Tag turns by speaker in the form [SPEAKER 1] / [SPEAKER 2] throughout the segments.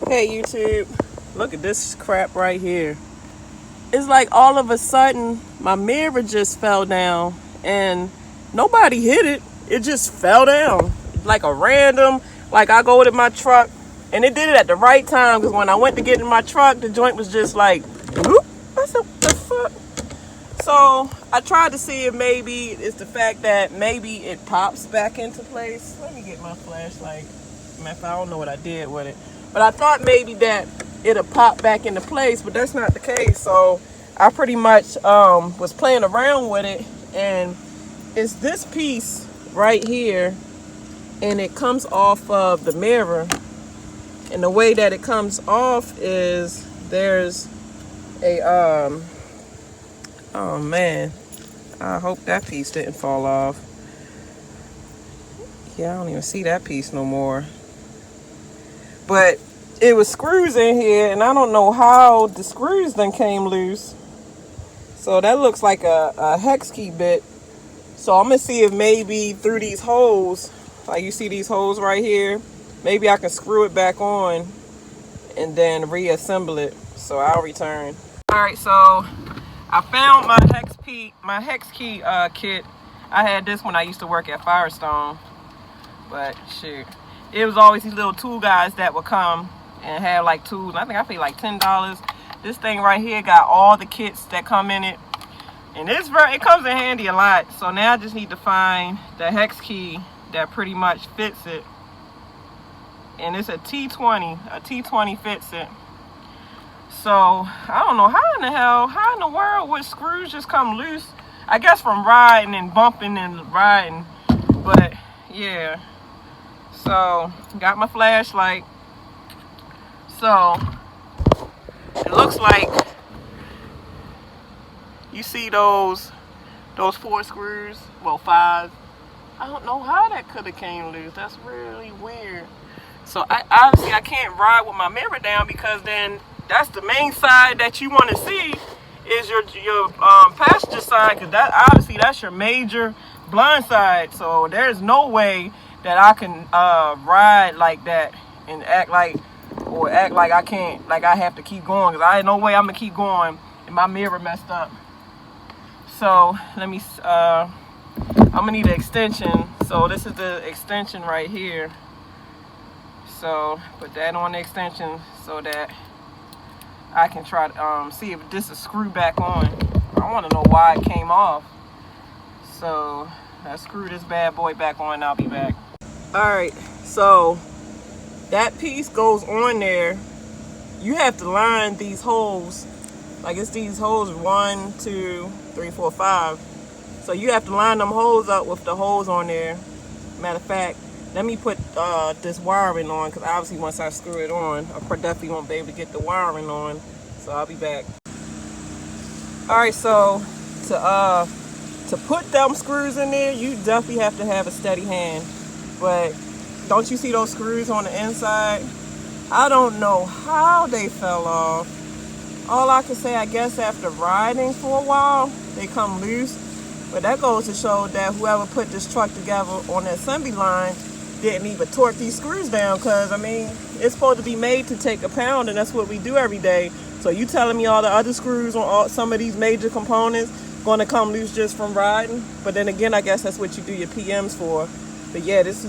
[SPEAKER 1] Hey YouTube, look at this crap right here. It's like all of a sudden my mirror just fell down and nobody hit it. It just fell down like a random, like I go to my truck and it did it at the right time because when I went to get in my truck, the joint was just like, whoop. I said, what the fuck? So I tried to see if maybe it's the fact that maybe it pops back into place. Let me get my flashlight. I don't know what I did with it. But I thought maybe that it'll pop back into place, but that's not the case. So I pretty much was playing around with it, and it's this piece right here, and it comes off of the mirror. And the way that it comes off is there's a oh man, I hope that piece didn't fall off. Yeah, I don't even see that piece no more. But it was screws in here, and I don't know how the screws then came loose. So that looks like a hex key bit. So I'm gonna see if maybe through these holes, like you see these holes right here, maybe I can screw it back on and then reassemble it. So I'll return. All right, so I found my hex key kit. I had this when I used to work at Firestone, but shoot, it was always these little tool guys that would come and have like tools. I think I paid like $10. This thing right here got all the kits that come in it, and it comes in handy a lot. So now I just need to find the hex key that pretty much fits it, and it's a T20. A T20 fits it. So I don't know how in the world would screws just come loose? I guess from riding and bumping and riding, but yeah. So got my flashlight. So it looks like you see those 4 screws, well 5. I don't know how that could have came loose. That's really weird. So obviously I can't ride with my mirror down, because then that's the main side that you want to see is your passenger side, because that's your major blind side. So there's no way that I can ride like that and act like I can't, like I have to keep going, because I ain't no way I'm gonna keep going and my mirror messed up. So let me I'm gonna need an extension. So this is the extension right here. So put that on the extension so that I can try to see if this is screwed back on. I want to know why it came off. So I screw this bad boy back on and I'll be back. Alright, so that piece goes on there. You have to line these holes. Like it's these holes 1, 2, 3, 4, 5. So you have to line them holes up with the holes on there. Matter of fact, let me put this wiring on, because obviously once I screw it on, I definitely won't be able to get the wiring on. So I'll be back. Alright, so to put them screws in there, you definitely have to have a steady hand. But don't you see those screws on the inside? I don't know how they fell off. All I can say, I guess after riding for a while, they come loose. But that goes to show that whoever put this truck together on the assembly line didn't even torque these screws down, because I mean, it's supposed to be made to take a pound, and that's what we do every day. So you telling me all the other screws on some of these major components going to come loose just from riding? But then again, I guess that's what you do your PMs for. But yeah, this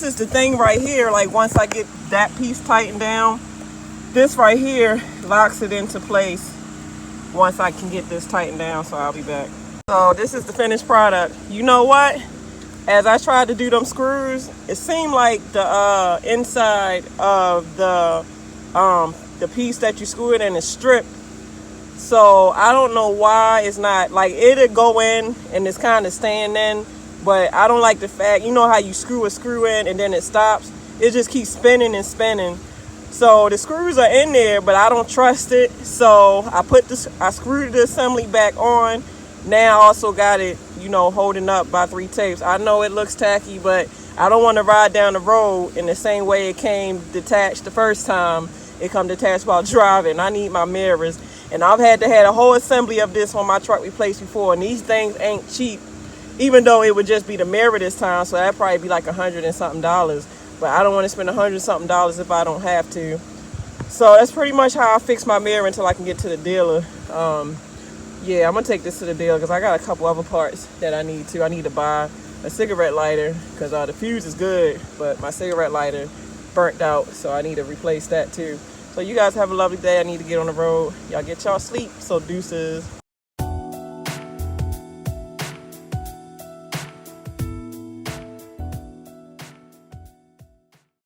[SPEAKER 1] is the thing right here. Like once I get that piece tightened down, this right here locks it into place once I can get this tightened down. So I'll be back. So this is the finished product. You know what? As I tried to do them screws, it seemed like the inside of the piece that you screw it in is stripped. So I don't know why it's not, like it'll go in and it's kind of staying in, but I don't like the fact, you know how you screw a screw in and then it stops? It just keeps spinning and spinning. So the screws are in there, but I don't trust it. So I screwed the assembly back on. Now I also got it, holding up by 3 tapes. I know it looks tacky, but I don't want to ride down the road in the same way it came detached the first time. It come detached while driving. I need my mirrors. And I've had to have a whole assembly of this on my truck replaced before. And these things ain't cheap, even though it would just be the mirror this time. So that'd probably be like $100 and something. but I don't want to spend $100-something if I don't have to. So that's pretty much how I fix my mirror until I can get to the dealer. Yeah, I'm gonna take this to the dealer because I got a couple other parts that I need to. I need to buy a cigarette lighter because the fuse is good, but my cigarette lighter burnt out, so I need to replace that too. So you guys have a lovely day. I need to get on the road. Y'all get y'all sleep. So deuces.